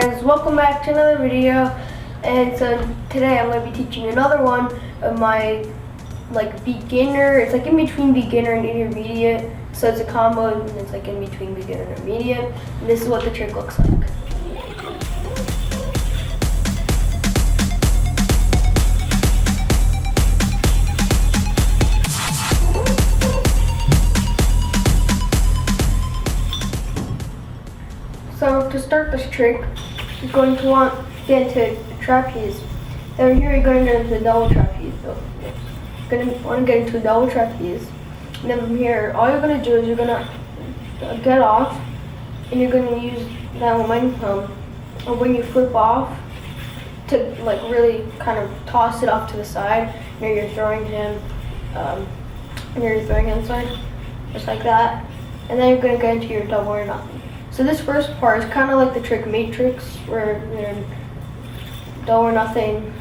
Guys, welcome back to another video, and so today I'm going to be teaching another one of my beginner. It's like in between beginner and intermediate, so it's a combo and it's like in between beginner and intermediate, and this is what the trick looks like. So to start this trick, you're going to want to get into a trapeze. Then here you're going to get into a double trapeze. So you're going to want to get into a double trapeze. And then from here, all you're going to do is you're going to get off, and you're going to use that momentum of when you flip off to really kind of toss it off to the side. Here you're throwing him, here you're throwing inside, just like that. And then you're going to get into your double or nothing. So this first part is kind of like the trick matrix, where you're double or nothing.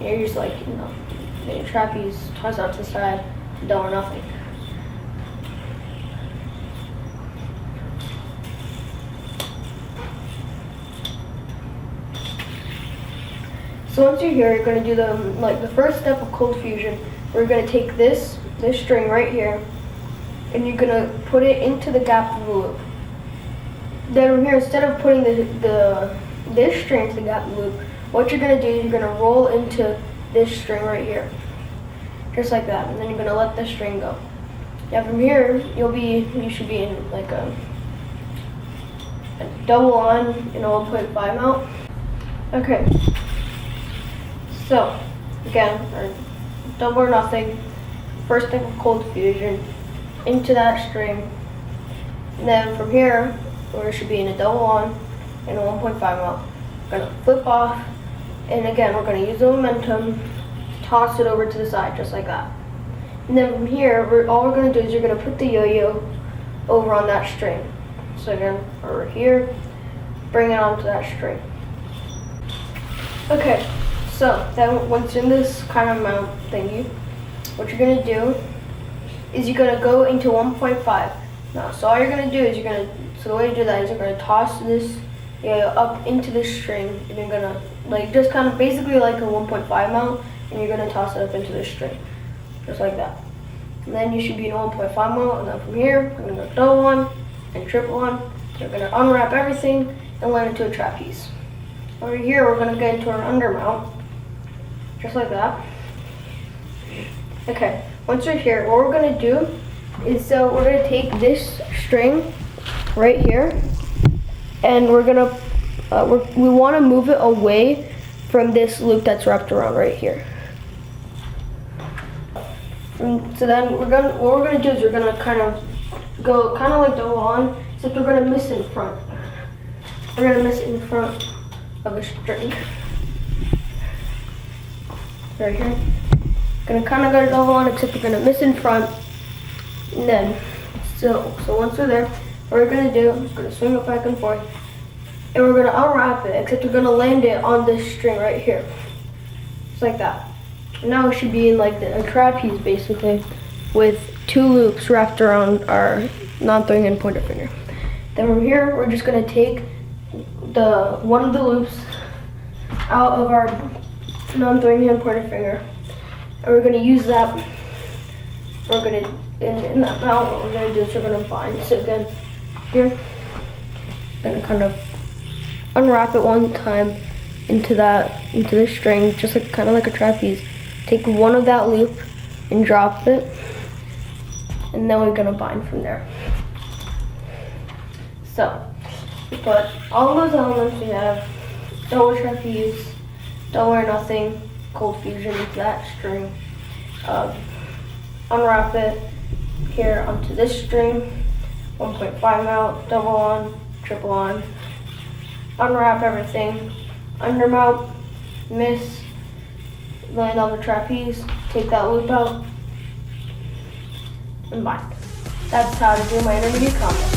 You're just your trapeze, toss out to the side, double or nothing. So once you're here, you're going to do the first step of cold fusion. We're going to take this string right here, and you're going to put it into the gap of the loop. Then from here, instead of putting this string into the gap loop, what you're going to do is you're going to roll into this string right here, just like that, and then you're going to let this string go. Now from here, you should be in a double on in 1.5 mount. Okay, so again, our double or nothing, first step of cold fusion into that string, and then from here, where it should be in a double on in a 1.5 mount. We're going to flip off, and again, we're going to use the momentum, toss it over to the side, just like that. And then from here, all we're going to do is you're going to put the yo-yo over on that string. So again, over here, bring it onto that string. Okay, so then once in this kind of mount thingy, what you're going to do is you're going to go into 1.5. Now, so all you're going to do is so the way you do that is you're going to toss this up into this string, and you're going to just kind of basically like a 1.5 mount, and you're going to toss it up into this string, just like that. And then you should be in a 1.5 mount, and then from here, we're going to go double one and triple one. So we're going to unwrap everything and land into a trapeze. Over here, we're going to get into our under mount, just like that. Okay, once you're here, what we're going to do is we're going to take this string right here, and we're going to we want to move it away from this loop that's wrapped around right here. And so then what we're going to do is we're going to kind of go like double on, except we're going to miss in front. We're going to miss in front of a string right here. Going to kind of go double on, except we're going to miss in front. And then, so once we're there, what we're going to do is going to swing it back and forth, and we're going to unwrap it, except we're going to land it on this string right here, just like that. And now it should be in a trapeze, basically, with two loops wrapped around our non-throwing hand pointer finger. Then from here, we're just going to take one of the loops out of our non-throwing hand pointer finger, and we're going to use that. We're going to in that mount, what we're going to do is we're going to bind. So again, here, going to kind of unwrap it one time into this string, just kind of like a trapeze. Take one of that loop and drop it, and then we're going to bind from there. So we put all those elements we have: double trapeze, double or nothing, cold fusion into that string. Unwrap it here onto this string, 1.5 mount, double on, triple on, unwrap everything, under mount, miss, land on the trapeze, take that loop out, and bind. That's how to do my intermediate combo.